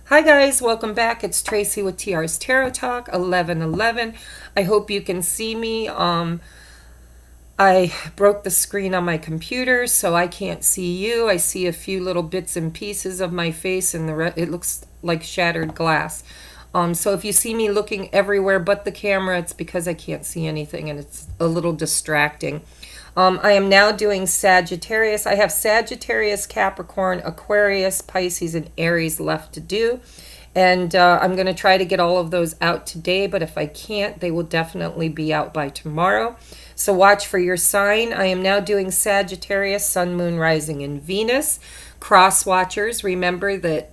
Hi guys, welcome back. It's Tracy with TR's Tarot Talk 1111. I hope you can see me. I broke the screen on my computer, so I can't see you. I see a few little bits and pieces of my face, and it looks like shattered glass. So if you see me looking everywhere but the camera, it's because I can't see anything, and it's a little distracting. I am now doing Sagittarius. I have Sagittarius, Capricorn, Aquarius, Pisces, and Aries left to do. And I'm going to try to get all of those out today, but if I can't, they will definitely be out by tomorrow. So watch for your sign. I am now doing Sagittarius, Sun, Moon, Rising, and Venus. Cross watchers, remember that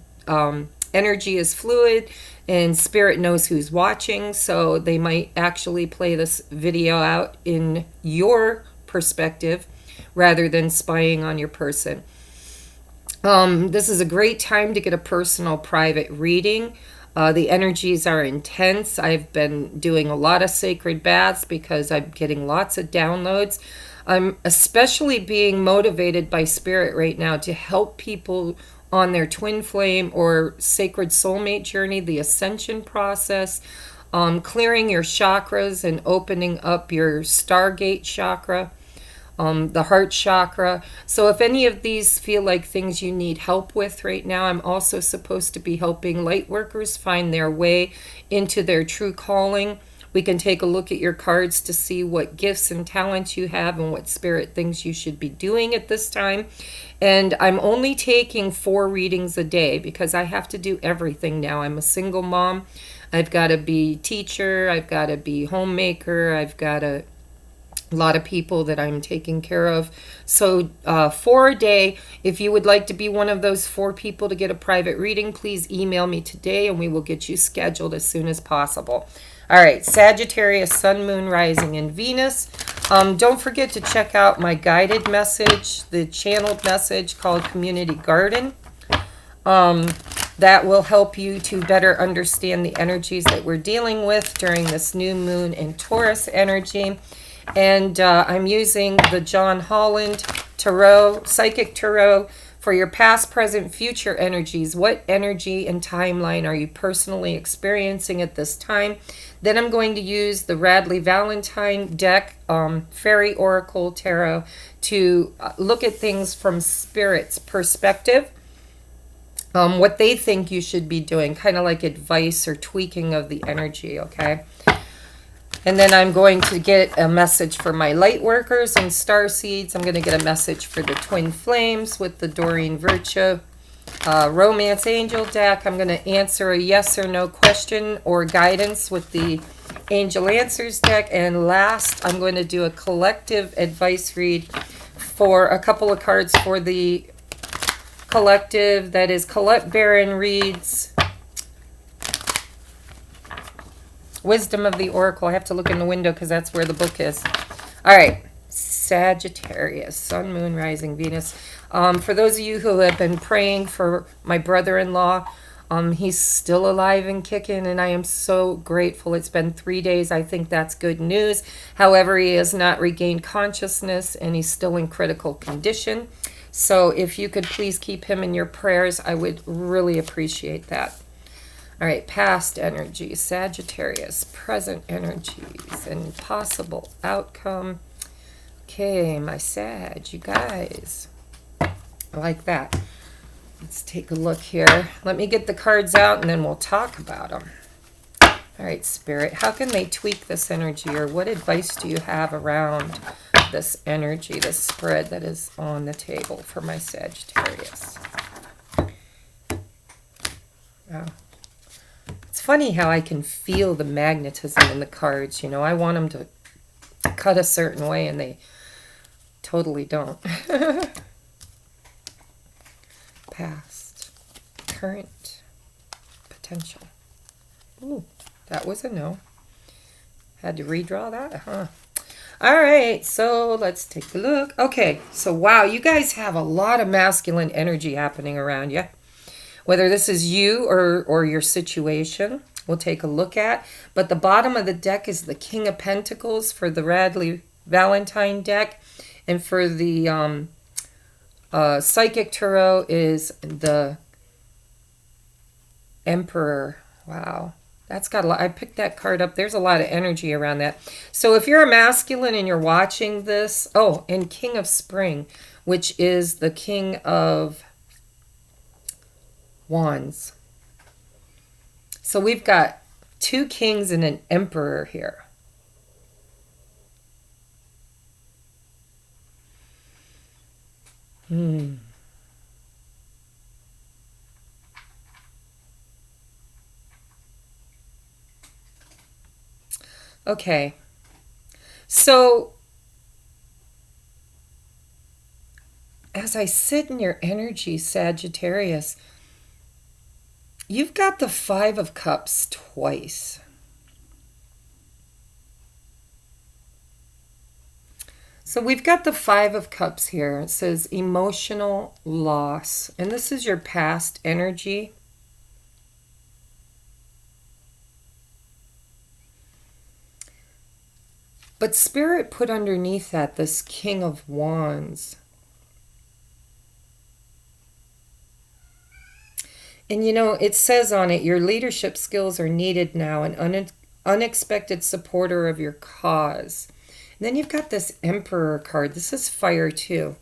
energy is fluid and spirit knows who's watching, so they might actually play this video out in your perspective rather than spying on your person. This is a great time to get a personal private reading. The energies are intense. I've been doing a lot of sacred baths because I'm getting lots of downloads. I'm especially being motivated by spirit right now to help people on their twin flame or sacred soulmate journey, the ascension process, clearing your chakras and opening up your Stargate chakra, the heart chakra. So if any of these feel like things you need help with right now, I'm also supposed to be helping light workers find their way into their true calling. We can take a look at your cards to see what gifts and talents you have and what spirit thinks you should be doing at this time. And I'm only taking 4 readings a day because I have to do everything now. I'm a single mom. I've got to be teacher. I've got to be homemaker. I've got a lot of people that I'm taking care of. So 4 a day. If you would like to be one of those 4 people to get a private reading, please email me today and we will get you scheduled as soon as possible. All right, Sagittarius, Sun, Moon, Rising, and Venus. Don't forget to check out my guided message, the channeled message called Community Garden. That will help you to better understand the energies that we're dealing with during this new moon in Taurus energy. And I'm using the John Holland Tarot, Psychic Tarot, for your past, present, future energies. What energy and timeline are you personally experiencing at this time? Then I'm going to use the Radley Valentine deck, Fairy Oracle Tarot, to look at things from Spirit's perspective. What they think you should be doing, kind of like advice or tweaking of the energy, okay? And then I'm going to get a message for my light workers and star seeds. I'm going to get a message for the twin flames with the Doreen Virtue Romance Angel deck. I'm going to answer a yes or no question or guidance with the Angel Answers deck. And last, I'm going to do a collective advice read for a couple of cards for the collective. That is Colette Barron reads Wisdom of the Oracle. I have to look in the window because that's where the book is. All right. Sagittarius, Sun, Moon, Rising, Venus. For those of you who have been praying for my brother-in-law, he's still alive and kicking, and I am so grateful. It's been 3 days. I think that's good news. However, he has not regained consciousness, and he's still in critical condition. So if you could please keep him in your prayers, I would really appreciate that. All right, past energies, Sagittarius, present energies, and possible outcome. Okay, my Sag, you guys. I like that. Let's take a look here. Let me get the cards out and then we'll talk about them. All right, Spirit, how can they tweak this energy, or what advice do you have around this energy, this spread that is on the table for my Sagittarius? Wow. It's funny how I can feel the magnetism in the cards. You know, I want them to cut a certain way and they totally don't. Past, current, potential. Ooh, that was a no. Had to redraw that, huh? All right, so let's take a look. Okay, so wow, you guys have a lot of masculine energy happening around you. Whether this is you or your situation, we'll take a look at. But the bottom of the deck is the King of Pentacles for the Radley Valentine deck. And for the Psychic Tarot is the Emperor. Wow. That's got a lot. I picked that card up. There's a lot of energy around that. So if you're a masculine and you're watching this, oh, and King of Spring, which is the King of Wands. So we've got two kings and an emperor here. Okay. So as I sit in your energy, Sagittarius, you've got the Five of Cups twice. So we've got the Five of Cups here. It says emotional loss. And this is your past energy. But Spirit put underneath that this King of Wands. And you know, it says on it, your leadership skills are needed now, an unexpected supporter of your cause. And then you've got this Emperor card. This is fire too.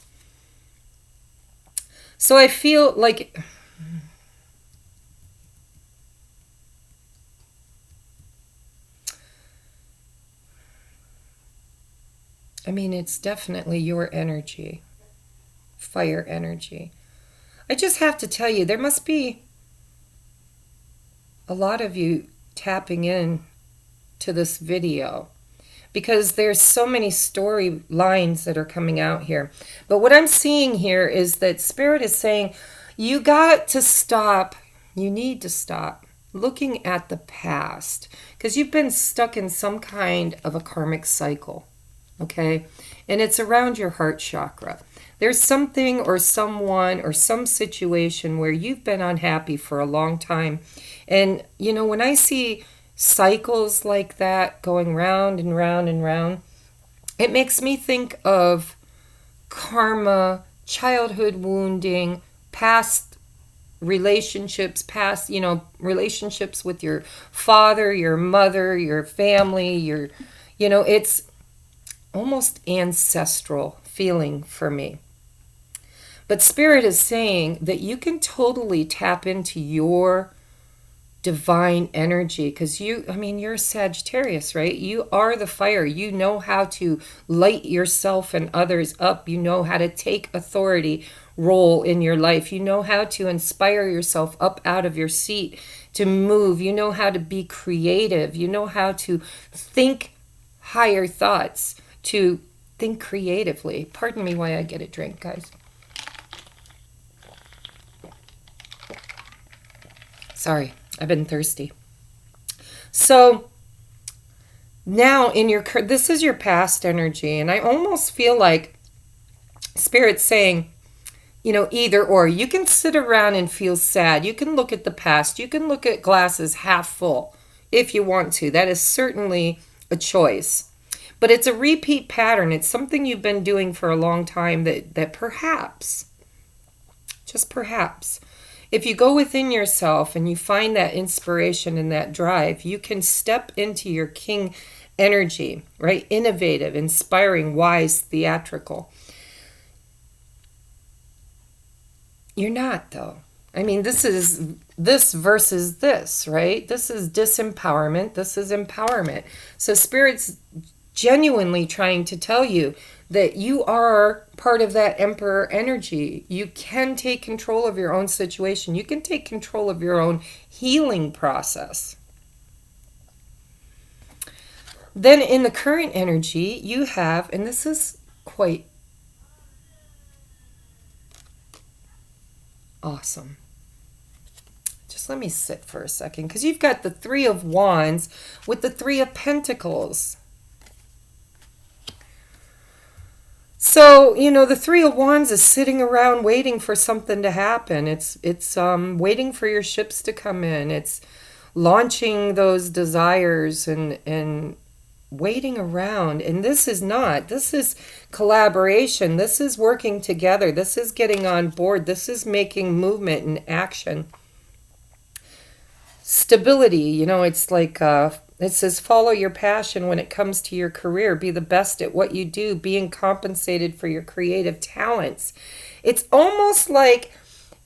So I feel like... I mean, it's definitely your energy. Fire energy. I just have to tell you, there must be a lot of you tapping in to this video because there's so many storylines that are coming out here. But what I'm seeing here is that Spirit is saying, you got to stop, you need to stop looking at the past because you've been stuck in some kind of a karmic cycle, okay? And it's around your heart chakra. There's something or someone or some situation where you've been unhappy for a long time. And, you know, when I see cycles like that going round and round and round, it makes me think of karma, childhood wounding, past relationships, past, you know, relationships with your father, your mother, your family, you know, it's almost ancestral feeling for me. But Spirit is saying that you can totally tap into your divine energy because you're a Sagittarius, right? You are the fire. You know how to light yourself and others up. You know how to take authority role in your life. You know how to inspire yourself up out of your seat to move. You know how to be creative. You know how to think higher thoughts, to think creatively. Pardon me while I get a drink, guys. Sorry, I've been thirsty. So now in your, this is your past energy, and I almost feel like Spirit's saying, you know, either or. You can sit around and feel sad. You can look at the past. You can look at glasses half full if you want to. That is certainly a choice. But it's a repeat pattern. It's something you've been doing for a long time that perhaps, just perhaps, if you go within yourself and you find that inspiration and that drive, you can step into your king energy, right? Innovative, inspiring, wise, theatrical. You're not, though. I mean, this is this versus this, right? This is disempowerment. This is empowerment. So Spirit's genuinely trying to tell you that you are part of that Emperor energy. You can take control of your own situation. You can take control of your own healing process. Then in the current energy, you have, and this is quite awesome. Just let me sit for a second, because you've got the Three of Wands with the Three of Pentacles. So, you know, the Three of Wands is sitting around waiting for something to happen. It's waiting for your ships to come in. It's launching those desires and waiting around. And this is not. This is collaboration. This is working together. This is getting on board. This is making movement and action. stability. You know, it's like it says follow your passion when it comes to your career. Be the best at what you do, being compensated for your creative talents. It's almost like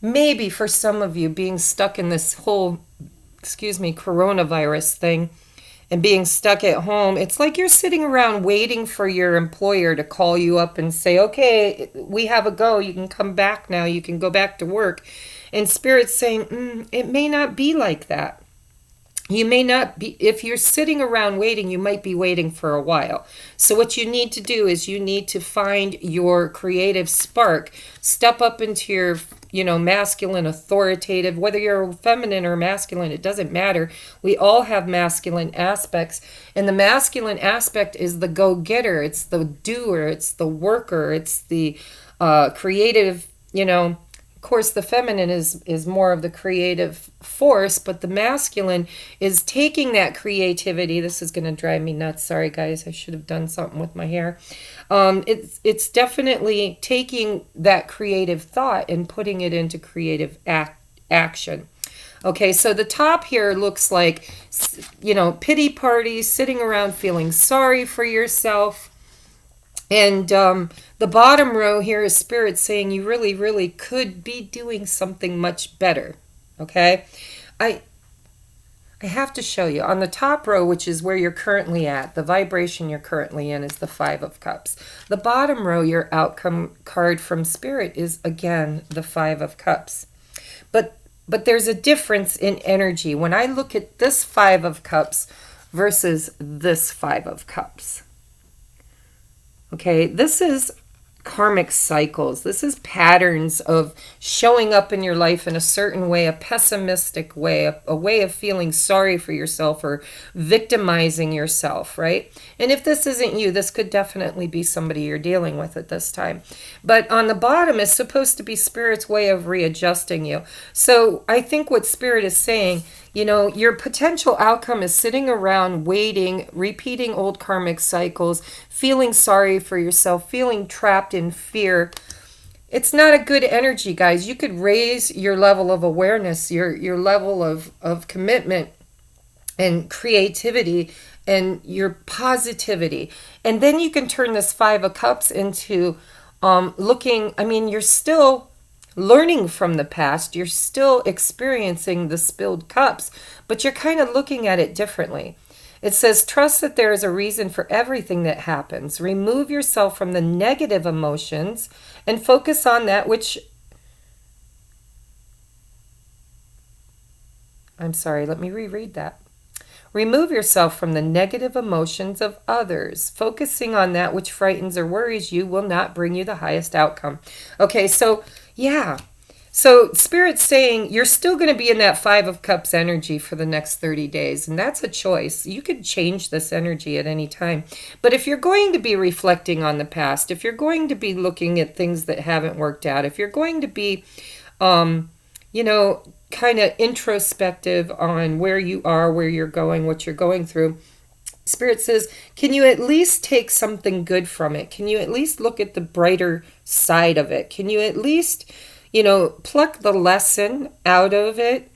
maybe for some of you being stuck in this whole, coronavirus thing and being stuck at home. It's like you're sitting around waiting for your employer to call you up and say, okay, we have a go. You can come back now. You can go back to work. And Spirit's saying, it may not be like that. You may not be, if you're sitting around waiting, you might be waiting for a while. So what you need to do is you need to find your creative spark, step up into your, masculine, authoritative, whether you're feminine or masculine, it doesn't matter. We all have masculine aspects. And the masculine aspect is the go-getter. It's the doer. It's the worker. It's the creative, Of course, the feminine is more of the creative force, but the masculine is taking that creativity. This is going to drive me nuts. Sorry, guys. I should have done something with my hair. It's definitely taking that creative thought and putting it into creative action. Okay, so the top here looks like, pity parties, sitting around feeling sorry for yourself. And the bottom row here is Spirit saying you really, really could be doing something much better. Okay? I have to show you. On the top row, which is where you're currently at, the vibration you're currently in is the Five of Cups. The bottom row, your outcome card from Spirit is, again, the Five of Cups. But there's a difference in energy when I look at this Five of Cups versus this Five of Cups. Okay, this is karmic cycles. This is patterns of showing up in your life in a certain way, a pessimistic way, a way of feeling sorry for yourself or victimizing yourself, right? And if this isn't you, this could definitely be somebody you're dealing with at this time. But on the bottom is supposed to be Spirit's way of readjusting you. So I think what Spirit is saying, your potential outcome is sitting around waiting, repeating old karmic cycles, feeling sorry for yourself, feeling trapped in fear. It's not a good energy, guys. You could raise your level of awareness, your level of commitment and creativity and your positivity. And then you can turn this Five of Cups into you're still learning from the past. You're still experiencing the spilled cups, but you're kind of looking at it differently. It says, trust that there is a reason for everything that happens. Remove yourself from the negative emotions and focus on that which... I'm sorry, let me reread that. Remove yourself from the negative emotions of others. Focusing on that which frightens or worries you will not bring you the highest outcome. Okay, so yeah. So Spirit's saying you're still going to be in that Five of Cups energy for the next 30 days. And that's a choice. You could change this energy at any time. But if you're going to be reflecting on the past, if you're going to be looking at things that haven't worked out, if you're going to be, kind of introspective on where you are, where you're going, what you're going through, Spirit says, can you at least take something good from it? Can you at least look at the brighter side of it? Can you at least, pluck the lesson out of it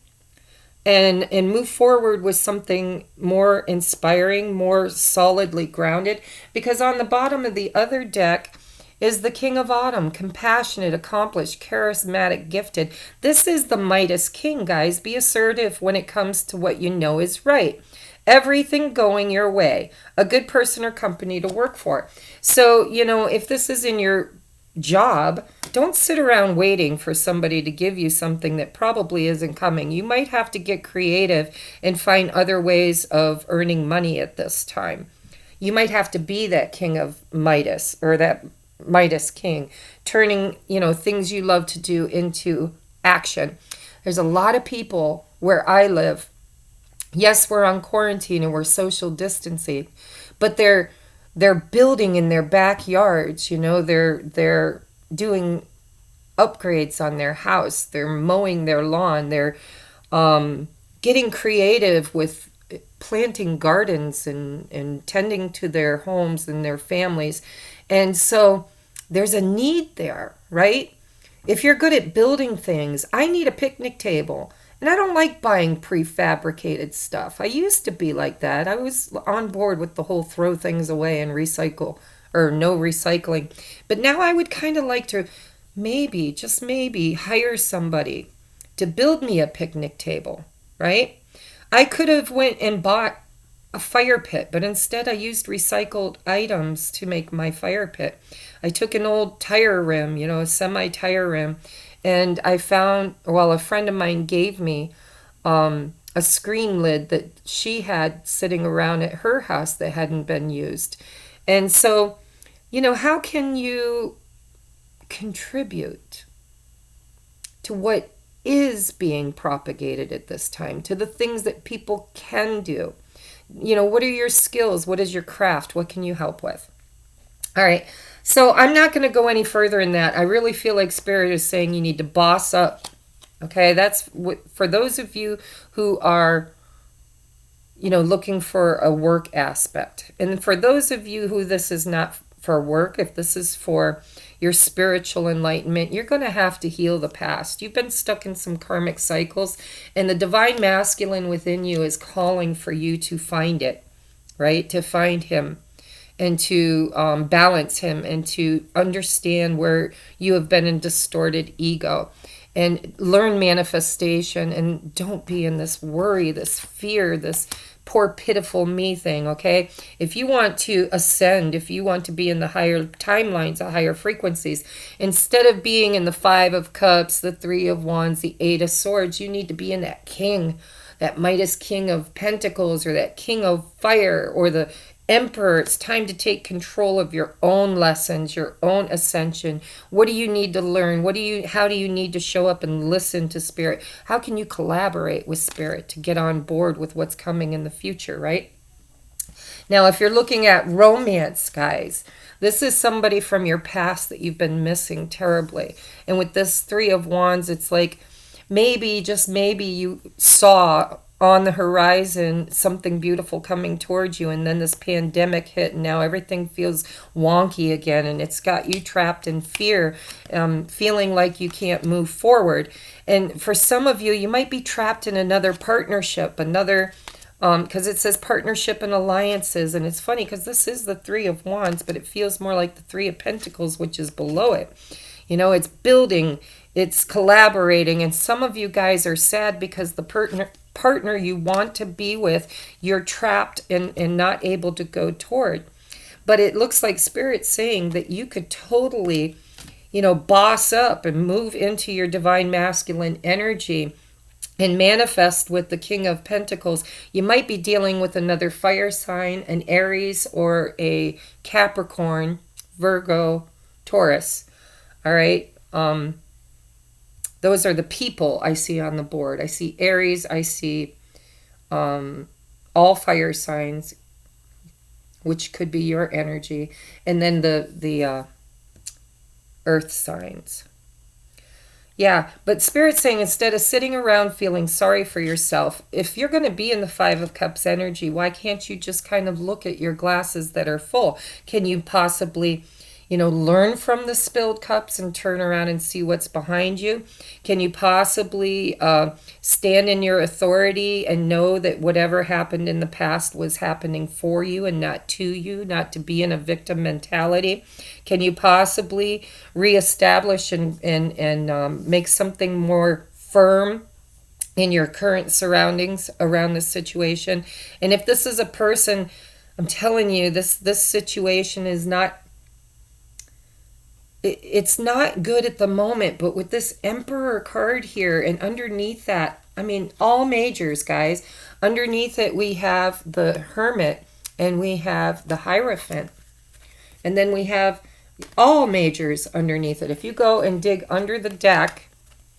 and move forward with something more inspiring, more solidly grounded? Because on the bottom of the other deck is the King of Autumn, compassionate, accomplished, charismatic, gifted. This is the Midas King, guys. Be assertive when it comes to what you know is right. Everything going your way. A good person or company to work for. So, if this is in your job, don't sit around waiting for somebody to give you something that probably isn't coming. You might have to get creative and find other ways of earning money at this time. You might have to be that King of Midas, or that Midas King, turning, things you love to do into action. There's a lot of people where I live. Yes, we're on quarantine and we're social distancing, but they're building in their backyards. They're doing upgrades on their house. They're mowing their lawn. They're getting creative with planting gardens and tending to their homes and their families. And so there's a need there, right? If you're good at building things, I need a picnic table. And I don't like buying prefabricated stuff. I used to be like that. I was on board with the whole throw things away and recycle or no recycling. But now I would kind of like to maybe, just maybe, hire somebody to build me a picnic table, right? I could have went and bought a fire pit, but instead I used recycled items to make my fire pit. I took an old tire rim, a semi-tire rim, and I found, well, a friend of mine gave me a screen lid that she had sitting around at her house that hadn't been used. And so, how can you contribute to what is being propagated at this time, to the things that people can do? What are your skills? What is your craft? What can you help with? All right. So I'm not going to go any further in that. I really feel like Spirit is saying you need to boss up. Okay. That's what, for those of you who are, looking for a work aspect. And for those of you who this is not for work, if this is for your spiritual enlightenment, you're going to have to heal the past. You've been stuck in some karmic cycles, and the divine masculine within you is calling for you to find it, right? To find him and to balance him and to understand where you have been in distorted ego and learn manifestation, and don't be in this worry, this fear, this poor pitiful me thing. Okay, if you want to ascend, if you want to be in the higher timelines, the higher frequencies, instead of being in the 5 of Cups, the 3 of Wands, the 8 of Swords, you need to be in that king, that Midas King of Pentacles, or that King of Fire, or the Emperor. It's time to take control of your own lessons, your own ascension. What do you need to learn? How do you need to show up and listen to Spirit? How can you collaborate with Spirit to get on board with what's coming in the future, right? Now, if you're looking at romance, guys, this is somebody from your past that you've been missing terribly. And with this 3 of Wands, it's like maybe, just maybe, you saw on the horizon something beautiful coming towards you, and then this pandemic hit, and now everything feels wonky again, and it's got you trapped in fear, feeling like you can't move forward. And for some of you, you might be trapped in another partnership, because it says partnership and alliances, and it's funny because this is the 3 of Wands, but it feels more like the 3 of Pentacles, which is below it. It's building, it's collaborating, and some of you guys are sad because the partner you want to be with, you're trapped and not able to go toward. But it looks like Spirit's saying that you could totally, boss up and move into your divine masculine energy and manifest with the King of Pentacles. You might be dealing with another fire sign, an Aries or a Capricorn, Virgo, Taurus. All right. Those are the people I see on the board. I see Aries. I see all fire signs, which could be your energy. And then the earth signs. Yeah, but Spirit's saying instead of sitting around feeling sorry for yourself, if you're going to be in the 5 of Cups energy, why can't you just kind of look at your glasses that are full? Can you possibly learn from the spilled cups and turn around and see what's behind you? Can you possibly stand in your authority and know that whatever happened in the past was happening for you and not to you, not to be in a victim mentality? Can you possibly reestablish and make something more firm in your current surroundings around the situation? And if this is a person, I'm telling you, this situation is not, it's not good at the moment. But with this Emperor card here, and underneath that, I mean, all majors, guys. Underneath it, we have the Hermit, and we have the Hierophant. And then we have all majors underneath it. If you go and dig under the deck,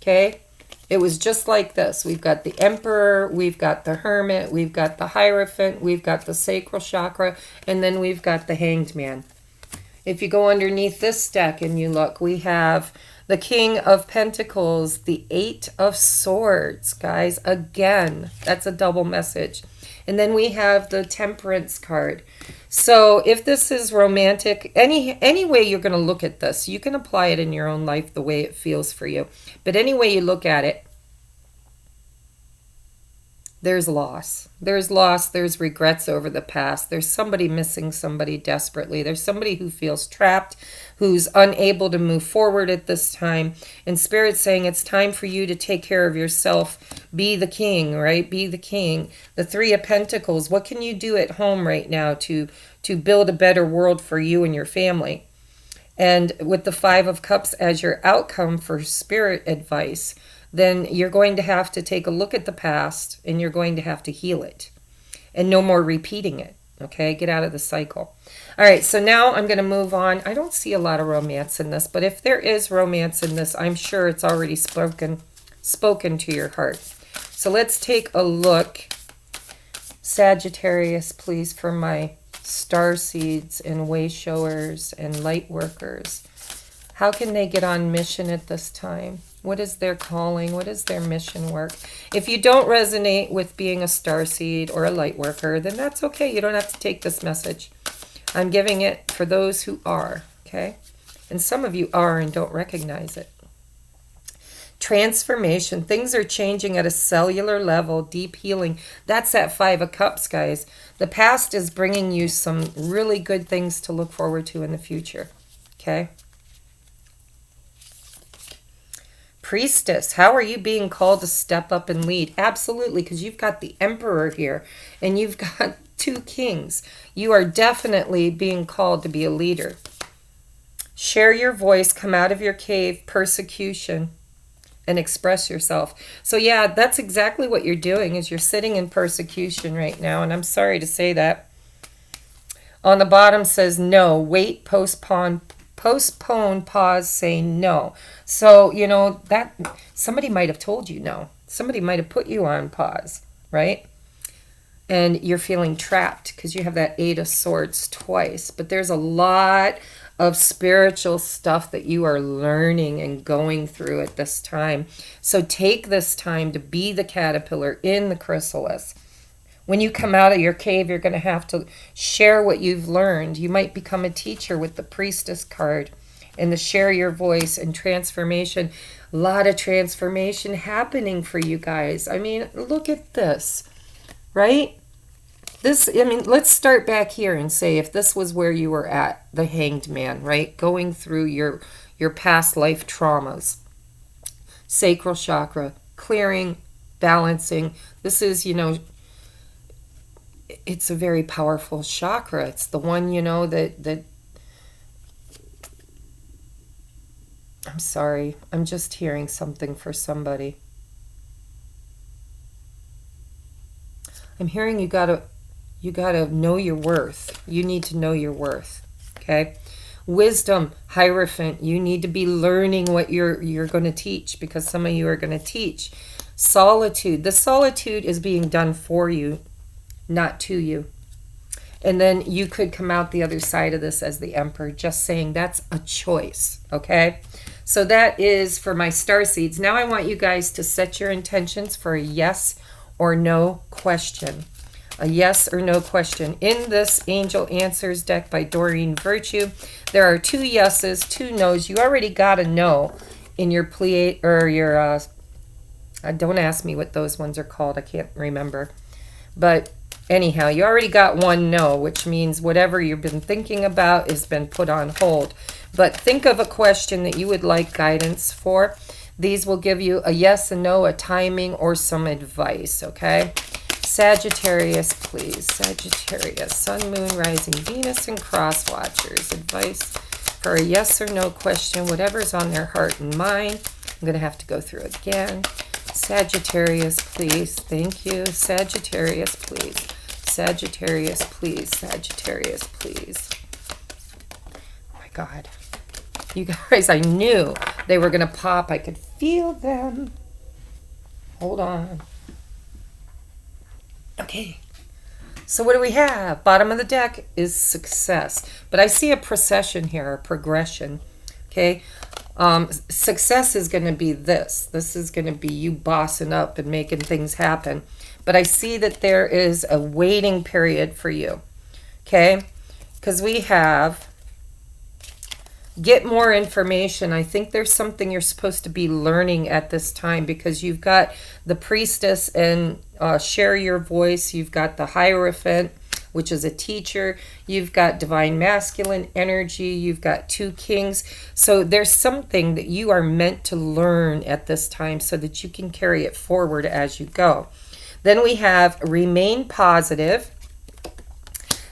okay, it was just like this. We've got the Emperor, we've got the Hermit, we've got the Hierophant, we've got the Sacral Chakra, and then we've got the Hanged Man. If you go underneath this deck and you look, we have the King of Pentacles, the 8 of Swords, guys. Again, that's a double message. And then we have the Temperance card. So if this is romantic, any way you're going to look at this, you can apply it in your own life the way it feels for you. But any way you look at it, There's loss. There's loss. There's regrets over the past. There's somebody missing somebody desperately. There's somebody who feels trapped, who's unable to move forward at this time. And Spirit's saying it's time for you to take care of yourself. Be the king, right? Be the king. The Three of Pentacles. What can you do at home right now to build a better world for you and your family? And with the Five of Cups as your outcome for Spirit advice, then you're going to have to take a look at the past and you're going to have to heal it. And no more repeating it, okay? Get out of the cycle. All right, so now I'm going to move on. I don't see a lot of romance in this, but if there is romance in this, I'm sure it's already spoken to your heart. So let's take a look. Sagittarius, please, for my star seeds and way showers and light workers. How can they get on mission at this time? What is their calling? What is their mission work? If you don't resonate with being a starseed or a light worker, then that's okay. You don't have to take this message. I'm giving it for those who are, okay? And some of you are and don't recognize it. Transformation. Things are changing at a cellular level. Deep healing. That's that Five of Cups, guys. The past is bringing you some really good things to look forward to in the future, okay? Priestess, how are you being called to step up and lead? Absolutely, because you've got the Emperor here and you've got two kings. You are definitely being called to be a leader. Share your voice, come out of your cave, persecution, and express yourself. So yeah, that's exactly what you're doing, is you're sitting in persecution right now, and I'm sorry to say that. On the bottom says no, wait, postpone, pause, say no. So, you know, that somebody might have told you no. Somebody might have put you on pause, right? And you're feeling trapped because you have that Eight of Swords twice. But there's a lot of spiritual stuff that you are learning and going through at this time. So take this time to be the caterpillar in the chrysalis. When you come out of your cave, you're going to have to share what you've learned. You might become a teacher with the Priestess card and the share your voice and transformation. A lot of transformation happening for you guys. I mean, look at this, right? This, I mean, let's start back here and say if this was where you were at, the Hanged Man, right? Going through your past life traumas. Sacral chakra, clearing, balancing. This is, you know, it's a very powerful chakra. It's the one, you know, that I'm sorry. I'm just hearing something for somebody. I'm hearing you gotta know your worth. You need to know your worth. Okay? Wisdom, Hierophant. You need to be learning what you're going to teach, because some of you are going to teach. Solitude. The solitude is being done for you, not to you. And then you could come out the other side of this as the Emperor, just saying that's a choice, okay? So that is for my starseeds. Now I want you guys to set your intentions for a yes or no question. A yes or no question. In this Angel Answers deck by Doreen Virtue, there are 2 yeses, 2 nos. You already got a no in your plea, or your, don't ask me what those ones are called. I can't remember. But anyhow, you already got 1 no, which means whatever you've been thinking about has been put on hold. But think of a question that you would like guidance for. These will give you a yes, a no, a timing, or some advice, okay? Sagittarius, please. Sagittarius, Sun, Moon, Rising, Venus, and Cross Watchers. Advice for a yes or no question, whatever's on their heart and mind. I'm going to have to go through again. Sagittarius, please. Thank you. Sagittarius, please. Sagittarius, please. Sagittarius, please. Oh my God. You guys, I knew they were going to pop. I could feel them. Hold on. Okay. So what do we have? Bottom of the deck is success. But I see a procession here, a progression. Okay. Success is going to be this. This is going to be you bossing up and making things happen. But I see that there is a waiting period for you. Okay. Because we have get more information. I think there's something you're supposed to be learning at this time, because you've got the Priestess and share your voice. You've got the Hierophant, which is a teacher. You've got divine masculine energy. You've got 2 kings. So there's something that you are meant to learn at this time so that you can carry it forward as you go. Then we have remain positive.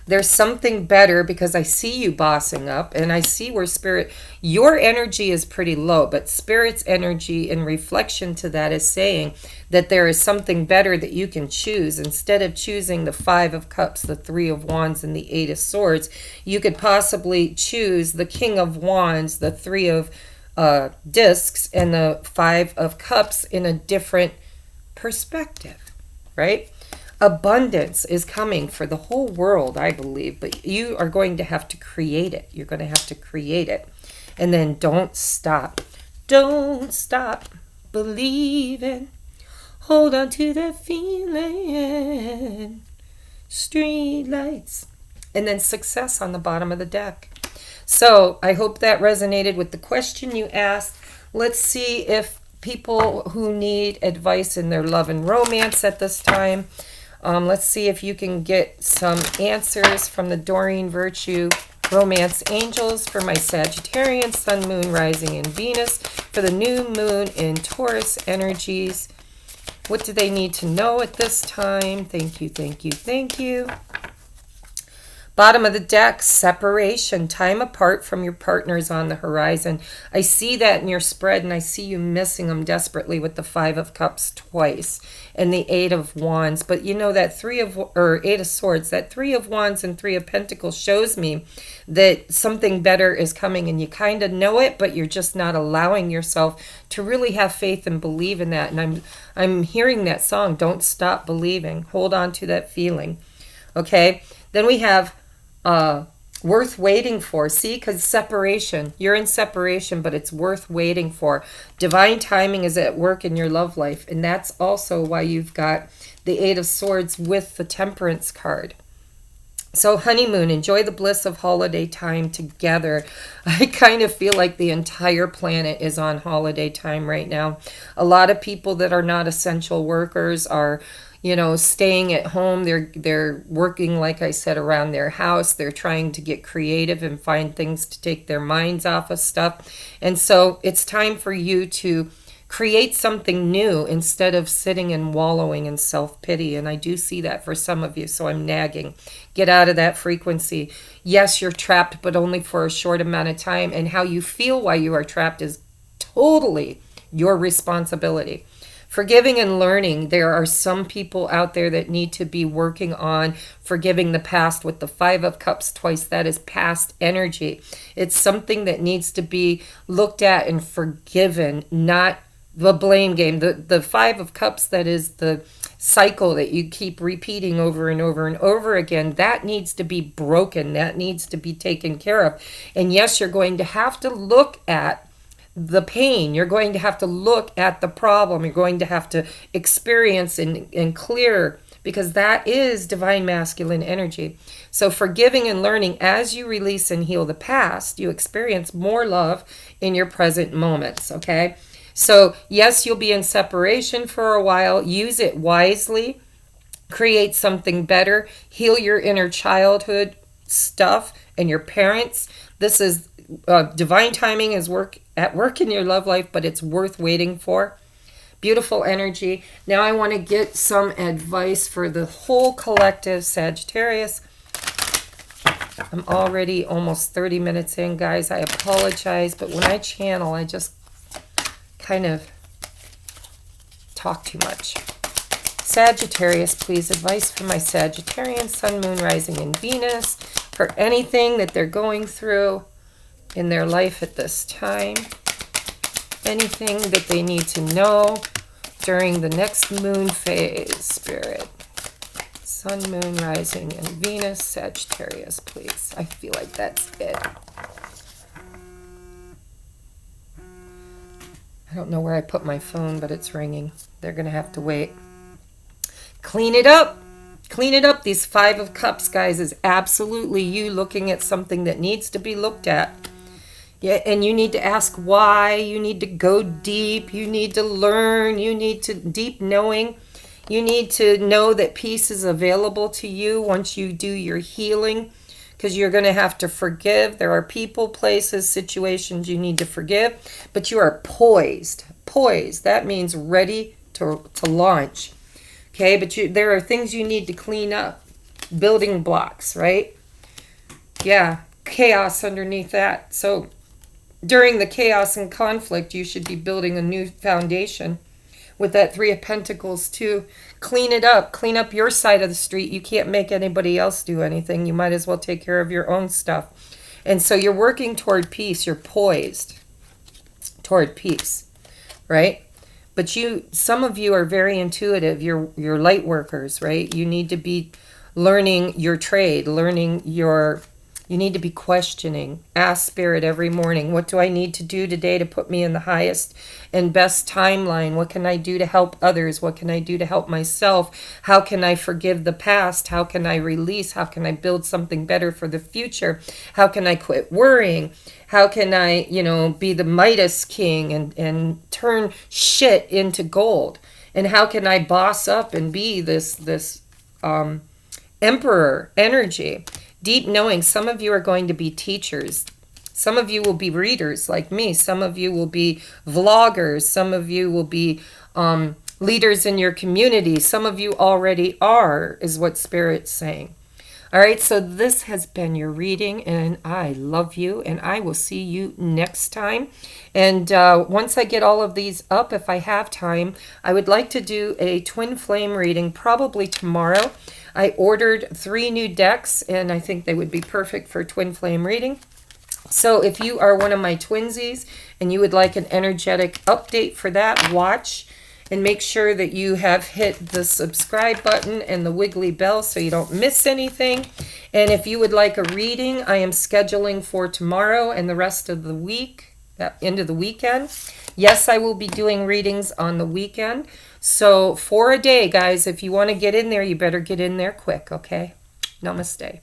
There's something better, because I see you bossing up, and I see where spirit, your energy is pretty low, but spirit's energy in reflection to that is saying that there is something better that you can choose. Instead of choosing the 5 of Cups, the 3 of Wands, and the 8 of Swords, you could possibly choose the King of Wands, the 3 of Discs, and the 5 of Cups in a different perspective, right? Abundance is coming for the whole world, I believe, but you are going to have to create it. You're going to have to create it. And then don't stop. Don't stop believing. Hold on to that feeling. Street lights. And then success on the bottom of the deck. So I hope that resonated with the question you asked. Let's see if people who need advice in their love and romance at this time, let's see if you can get some answers from the Doreen Virtue Romance Angels for my Sagittarian, Sun, Moon, Rising, and Venus, for the new moon in Taurus Energies. What do they need to know at this time? Thank you, thank you, thank you. Bottom of the deck, separation, time apart from your partners on the horizon. I see that in your spread, and I see you missing them desperately with the 5 of Cups twice and the 8 of Wands. But you know, that 8 of Swords, that 3 of Wands and 3 of Pentacles shows me that something better is coming, and you kind of know it, but you're just not allowing yourself to really have faith and believe in that. And I'm hearing that song, Don't Stop Believing. Hold on to that feeling. Okay, then we have worth waiting for. See, because separation, you're in separation, but it's worth waiting for. Divine timing is at work in your love life, and that's also why you've got the 8 of Swords with the Temperance card. So honeymoon, enjoy the bliss of holiday time together. I kind of feel like the entire planet is on holiday time right now. A lot of people that are not essential workers are, you know, staying at home. They're working, like I said, around their house. They're trying to get creative and find things to take their minds off of stuff. And so it's time for you to create something new instead of sitting and wallowing in self-pity. And I do see that for some of you, so I'm nagging. Get out of that frequency. Yes, you're trapped, but only for a short amount of time. And how you feel while you are trapped is totally your responsibility. Forgiving and learning. There are some people out there that need to be working on forgiving the past with the 5 of Cups twice. That is past energy. It's something that needs to be looked at and forgiven, not the blame game. The 5 of Cups, that is the cycle that you keep repeating over and over and over again. That needs to be broken. That needs to be taken care of. And yes, you're going to have to look at the pain. You're going to have to look at the problem. You're going to have to experience and clear, because that is divine masculine energy. So forgiving and learning, as you release and heal the past, you experience more love in your present moments, okay? So yes, you'll be in separation for a while. Use it wisely. Create something better. Heal your inner childhood stuff and your parents. This is divine timing is at work in your love life, but it's worth waiting for. Beautiful energy. Now I want to get some advice for the whole collective Sagittarius. I'm already almost 30 minutes in, guys. I apologize, but when I channel, I just kind of talk too much. Sagittarius, please, advice for my Sagittarian, Sun, Moon, Rising, and Venus for anything that they're going through in their life at this time. Anything that they need to know during the next moon phase, Spirit. Sun, Moon, Rising, and Venus, Sagittarius, please. I feel like that's it. I don't know where I put my phone, but it's ringing. They're going to have to wait. Clean it up. Clean it up. These 5 of Cups, guys, is absolutely you looking at something that needs to be looked at. Yeah, and you need to ask why. You need to go deep. You need to learn. You need to deep knowing. You need to know that peace is available to you once you do your healing, because you're going to have to forgive. There are people, places, situations you need to forgive, but you are poised. Poised. That means ready to launch. Okay, but there are things you need to clean up. Building blocks, right? Yeah, chaos underneath that. So during the chaos and conflict, you should be building a new foundation. With that Three of Pentacles too, clean it up. Clean up your side of the street. You can't make anybody else do anything. You might as well take care of your own stuff. And so you're working toward peace. You're poised toward peace, right? But some of you are very intuitive. You're light workers, right? You need to be learning your trade, you need to be questioning. Ask Spirit every morning, what do I need to do today to put me in the highest and best timeline? What can I do to help others? What can I do to help myself? How can I forgive the past? How can I release? How can I build something better for the future? How can I quit worrying? How can I, be the Midas king and turn shit into gold? And how can I boss up and be this emperor energy? Deep knowing. Some of you are going to be teachers. Some of you will be readers like me. Some of you will be vloggers. Some of you will be leaders in your community. Some of you already are, is what Spirit's saying. All right, so this has been your reading, and I love you, and I will see you next time. And once I get all of these up, if I have time, I would like to do a twin flame reading probably tomorrow. I ordered 3 new decks, and I think they would be perfect for twin flame reading. So if you are one of my twinsies and you would like an energetic update for that, watch. And make sure that you have hit the subscribe button and the wiggly bell so you don't miss anything. And if you would like a reading, I am scheduling for tomorrow and the rest of the week, that end of the weekend. Yes, I will be doing readings on the weekend. So for a day, guys, if you want to get in there, you better get in there quick, okay? Namaste.